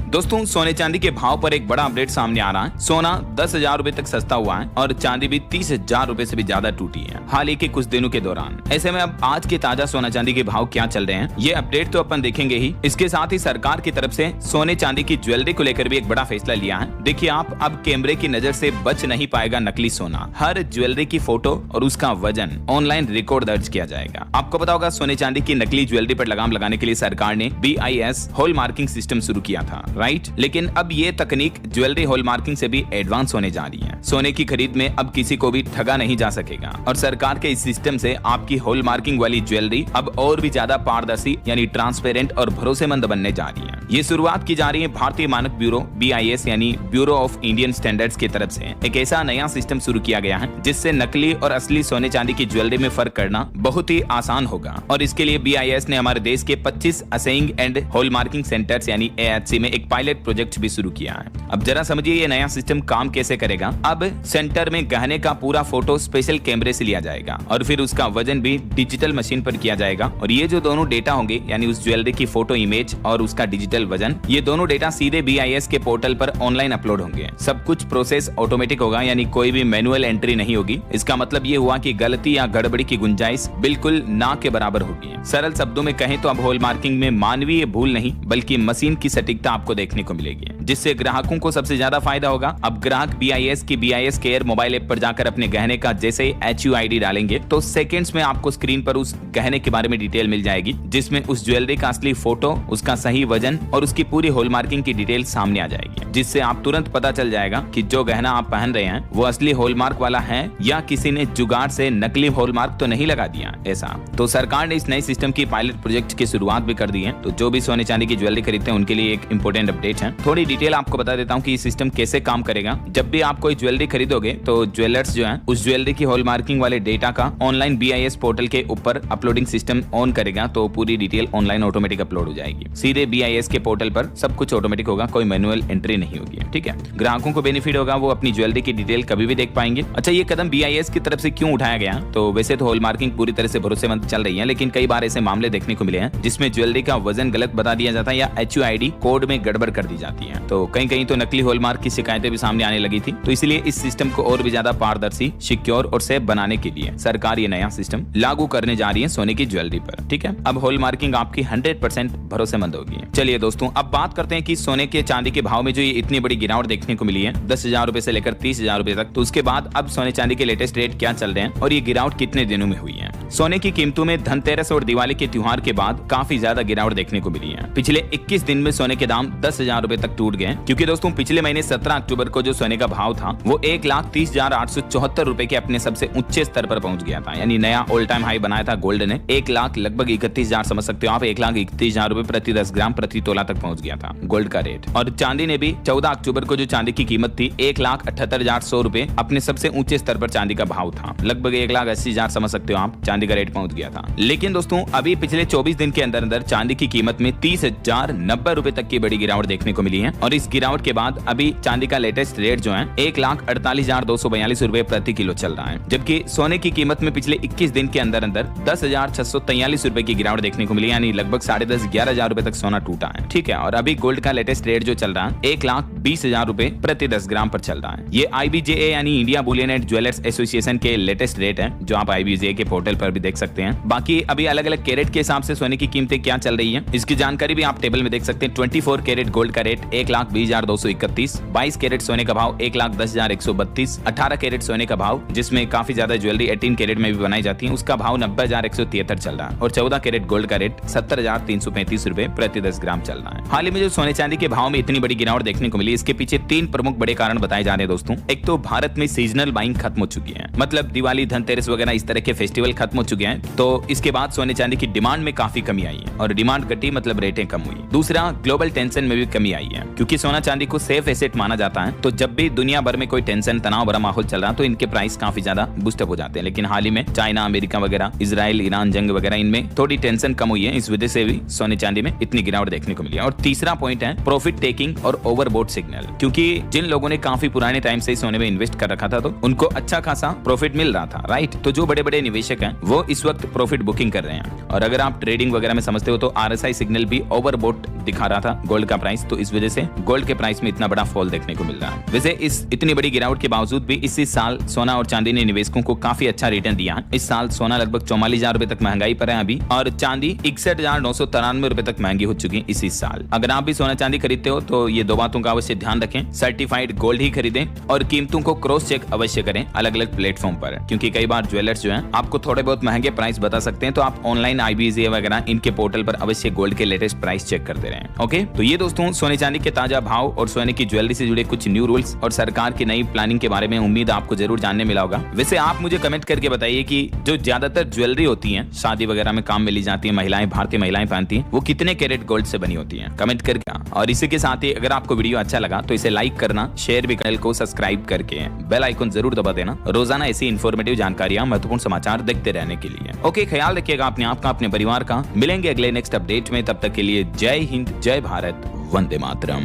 दोस्तों सोने चांदी के भाव पर एक बड़ा अपडेट सामने आ रहा है। सोना 10,000 रुपए तक सस्ता हुआ है और चांदी भी 30,000 रुपए से भी ज्यादा टूटी है हाल ही के कुछ दिनों के दौरान। ऐसे में अब आज के ताजा सोना चांदी के भाव क्या चल रहे हैं ये अपडेट तो अपन देखेंगे ही। इसके साथ ही सरकार की तरफ से सोने चांदी की ज्वेलरी को लेकर भी एक बड़ा फैसला लिया है। देखिए आप अब कैमरे की नजर से बच नहीं पाएगा नकली सोना। हर ज्वेलरी की फोटो और उसका वजन ऑनलाइन रिकॉर्ड दर्ज किया जाएगा। आपको पता होगा सोने चांदी की नकली ज्वेलरी पर लगाम लगाने के लिए सरकार ने BIS हॉल मार्किंग सिस्टम शुरू किया था, राइट। लेकिन अब ये तकनीक ज्वेलरी हॉल मार्किंग से भी एडवांस होने जा रही है। सोने की खरीद में अब किसी को भी ठगा नहीं जा सकेगा और सरकार के इस सिस्टम से आपकी हॉल मार्किंग वाली ज्वेलरी अब और भी ज्यादा पारदर्शी यानी ट्रांसपेरेंट और भरोसेमंद बनने जा रही है। ये शुरुआत की जा रही है भारतीय मानक ब्यूरो BIS यानी ब्यूरो ऑफ इंडियन स्टैंडर्ड्स की तरफ से। एक ऐसा नया सिस्टम शुरू किया गया है जिससे नकली और असली सोने चांदी की ज्वेलरी में फर्क करना बहुत ही आसान होगा। और इसके लिए BIS ने हमारे देश के 25 असेइंग एंड हॉल मार्किंग सेंटर्स यानी AHC में एक पायलट प्रोजेक्ट भी शुरू किया है। अब जरा समझिए ये नया सिस्टम काम कैसे करेगा। अब सेंटर में गहने का पूरा फोटो स्पेशल कैमरे से लिया जाएगा और फिर उसका वजन भी डिजिटल मशीन पर किया जाएगा और ये जो दोनों डेटा होंगे यानी उस ज्वेलरी की फोटो इमेज और उसका डिजिटल वजन, ये दोनों डेटा सीधे BIS के पोर्टल पर ऑनलाइन अपलोड होंगे। सब कुछ प्रोसेस ऑटोमेटिक होगा यानी कोई भी मैनुअल एंट्री नहीं होगी। इसका मतलब ये हुआ कि गलती या गड़बड़ी की गुंजाइश बिल्कुल ना के बराबर होगी। सरल शब्दों में कहें तो अब हॉल मार्किंग में मानवीय भूल नहीं बल्कि मशीन की सटीकता आपको देखने को मिलेगी, जिससे ग्राहकों को सबसे ज्यादा फायदा होगा। अब ग्राहक BIS की BIS केयर मोबाइल ऐप पर जाकर अपने गहने का जैसे ही HUID डालेंगे तो सेकंड्स में आपको स्क्रीन पर उस गहने के बारे में डिटेल मिल जाएगी, जिसमें उस ज्वेलरी का असली फोटो, उसका सही वजन और उसकी पूरी हॉल मार्किंग की डिटेल सामने आ जाएगी, जिससे आप तुरंत पता चल जाएगा कि जो गहना आप पहन रहे हैं वो असली हॉलमार्क वाला है या किसी ने जुगाड़ से नकली हॉलमार्क तो नहीं लगा दिया। ऐसा तो सरकार ने इस नए सिस्टम की पायलट प्रोजेक्ट की शुरुआत भी कर दी है। तो जो भी सोने चांदी की ज्वेलरी खरीदते हैं उनके लिए एक इंपॉर्टेंट अपडेट है। थोड़ी डिटेल आपको बता देता हूँ कि ये सिस्टम कैसे काम करेगा। जब भी आप कोई ज्वेलरी खरीदोगे तो ज्वेलर्स जो है उस ज्वेलरी की हॉल मार्किंग वाले डेटा का ऑनलाइन BIS पोर्टल के ऊपर अपलोडिंग सिस्टम ऑन करेगा तो पूरी डिटेल ऑनलाइन ऑटोमेटिक अपलोड हो जाएगी। सीधे BIS के पोर्टल पर सब कुछ ऑटोमेटिक होगा, कोई मैनुअल एंट्री नहीं होगी। ठीक है, ग्राहकों को बेनिफिट होगा, वो अपनी ज्वेलरी की डिटेल कभी भी देख पाएंगे। अच्छा, ये कदम BIS की तरफ से क्यों उठाया गया? तो वैसे तो हॉल मार्किंग पूरी तरह से भरोसेमंद चल रही है, लेकिन कई बार ऐसे मामले देखने को मिले हैं जिसमें ज्वेलरी का वजन गलत बता दिया जाता है या HUID कोड में गड़बड़ कर दी जाती है। तो कहीं कहीं तो नकली हॉलमार्क की शिकायतें भी सामने आने लगी थी। तो इसलिए इस सिस्टम को और भी ज्यादा पारदर्शी, सिक्योर और सेफ बनाने के लिए सरकार ये नया सिस्टम लागू करने जा रही है सोने की ज्वेलरी पर। ठीक है, अब हॉल मार्किंग आपकी 100% भरोसेमंद होगी। चलिए दोस्तों, अब बात करते हैं कि सोने के चांदी के भाव में जो ये इतनी बड़ी गिरावट देखने को मिली है 10,000 रुपए से लेकर 30,000 रुपए तक, तो उसके बाद अब सोने चांदी के लेटेस्ट रेट क्या चल रहे हैं और ये गिरावट कितने दिनों में हुई है। सोने की कीमतों में धनतेरस और दिवाली के त्योहार के बाद काफी ज्यादा गिरावट देखने को मिली है। पिछले 21 दिन में सोने के दाम 10,000 रुपए तक टूट गए, क्योंकि दोस्तों पिछले महीने 17 अक्टूबर को जो सोने का भाव था वो 1,30,874 रुपए के अपने सबसे ऊंचे स्तर पर पहुंच गया था। यानी नया ऑल टाइम हाई बनाया था गोल्ड ने। 1 लाख लगभग 31,000 समझ सकते हो आप, 1,31,000 रुपए प्रति 10 ग्राम प्रति तोला तक पहुंच गया था गोल्ड का रेट। और चांदी ने भी 14 अक्टूबर को जो चांदी की कीमत थी 1,78,100 रुपए अपने सबसे ऊंचे स्तर पर चांदी का भाव था। लगभग 1,80,000 समझ सकते हो आप चांदी का रेट पहुंच गया था। लेकिन दोस्तों अभी पिछले 24 दिन के अंदर अंदर चांदी की कीमत में 30,090 रुपए तक की बड़ी गिरावट देखने को मिली है। और इस गिरावट के बाद अभी चांदी का लेटेस्ट रेट जो है 1,48,242 रुपए प्रति किलो चल रहा है, जबकि सोने की कीमत में पिछले 21 दिन के अंदर अंदर 10,643 रुपए की गिरावट देखने को मिली, यानी लगभग 10,500-11,000 रुपए तक सोना टूटा है। ठीक है, और अभी गोल्ड का लेटेस्ट रेट जो चल रहा है 1,20,000 रुपए प्रति 10 ग्राम पर चल रहा है। ये IBJA यानी India Boolean and jewellers association के लेटेस्ट रेट है, जो आप IBJA के पोर्टल पर भी देख सकते हैं। बाकी अभी अलग अलग कैरेट के हिसाब से सोने की कीमतें क्या चल रही है इसकी जानकारी भी आप टेबल में देख सकते हैं। 24 कैरेट गोल्ड का रेट 1,20,231, 22 कैरेट सोने का भाव 1,10,132, 18 कैरेट सोने का भाव जिसमें काफी ज्यादा ज्वेलरी 18 कैरेट में भी बनाई जाती है उसका भाव 90,173 चल रहा है, और 14 कैरेट गोल्ड का रेट 70,335 रुपए प्रति 10 ग्राम चल रहा है। हाल ही में जो सोने चांदी के भाव में इतनी बड़ी गिरावट देखने को मिली, इसके पीछे 3 प्रमुख बड़े कारण बताए जा रहे हैं दोस्तों। एक तो भारत में सीजनल बाइंग खत्म हो चुकी है, मतलब दिवाली, धनतेरस वगैरह इस तरह के फेस्टिवल खत्म हो चुके हैं, तो इसके बाद सोने चांदी की डिमांड में काफी कमी आई है और डिमांड घटी मतलब रेटें कम हुई। दूसरा, ग्लोबल टेंशन में भी कमी आई है, क्योंकि सोना चांदी को सेफ एसेट माना जाता है, तो जब भी दुनिया भर में कोई टेंशन, तनाव भरा माहौल चल रहा है तो इनके प्राइस काफी ज्यादा बूस्टअप हो जाते हैं। लेकिन हाल ही में चाइना, अमेरिका वगैरह, इजराइल, ईरान जंग वगैरह, इनमें थोड़ी टेंशन कम हुई है, इस वजह से भी सोने चांदी में इतनी गिरावट देखने को मिली है। और तीसरा पॉइंट है प्रॉफिट टेकिंग और ओवरबोट सिग्नल, क्योंकि जिन लोगों ने काफी पुराने टाइम से सोने में इन्वेस्ट कर रखा था तो उनको अच्छा खासा प्रॉफिट मिल रहा था, राइट। तो जो बड़े बड़े निवेशक हैं वो इस वक्त प्रॉफिट बुकिंग कर रहे हैं। और अगर आप ट्रेडिंग वगैरह में समझते हो तो RSI सिग्नल भी ओवरबोट दिखा रहा था गोल्ड का प्राइस, तो इस वजह से गोल्ड के प्राइस में इतना बड़ा फॉल देखने को मिल रहा है। वैसे इस इतनी बड़ी गिरावट के बावजूद भी इसी साल सोना और चांदी ने निवेशकों को काफी अच्छा रिटर्न दिया है। इस साल सोना लगभग 44,000 रुपए तक महंगाई पर है अभी, और चांदी 61,993 रुपए तक महंगी हो चुकी है इसी साल। अगर आप भी सोना चांदी खरीदते हो तो ये दो बातों का अवश्य ध्यान रखें, सर्टिफाइड गोल्ड ही खरीदें और कीमतों को क्रॉस चेक अवश्य करें अलग अलग प्लेटफॉर्म पर, क्योंकि कई बार ज्वेलर्स जो हैं आपको थोड़े बहुत महंगे प्राइस बता सकते हैं। तो आप ऑनलाइन IBJ वगैरह इनके पोर्टल पर अवश्य गोल्ड के लेटेस्ट प्राइस चेक करते रहें। ओके, तो ये दोस्तों सोने चांदी के ताजा भाव और सोने की ज्वेलरी से जुड़े कुछ न्यू रूल्स और सरकार की नई प्लानिंग के बारे में उम्मीद आपको जरूर जानने मिला होगा। वैसे आप मुझे कमेंट करके बताइए कि जो ज्यादातर ज्वेलरी होती है शादी वगैरह में काम में ली जाती है, महिलाएं भारतीय महिलाएं पहनती हैं, वो कितने कैरेट गोल्ड से बनी होती हैं, कमेंट करके। और इसी के साथ ही अगर आपको वीडियो अच्छा लगा तो इसे लाइक करना, शेयर भी, चैनल को सब्सक्राइब करके बेल आइकन जरूर दबा देना रोजाना ऐसी इन्फॉर्मेटिव जानकारियां, महत्वपूर्ण समाचार देखते रहने के लिए। ओके, ख्याल रखिएगा अपने आप का, अपने परिवार का। मिलेंगे अगले नेक्स्ट अपडेट में, तब तक के लिए जय हिंद, जय भारत, वंदे मातरम।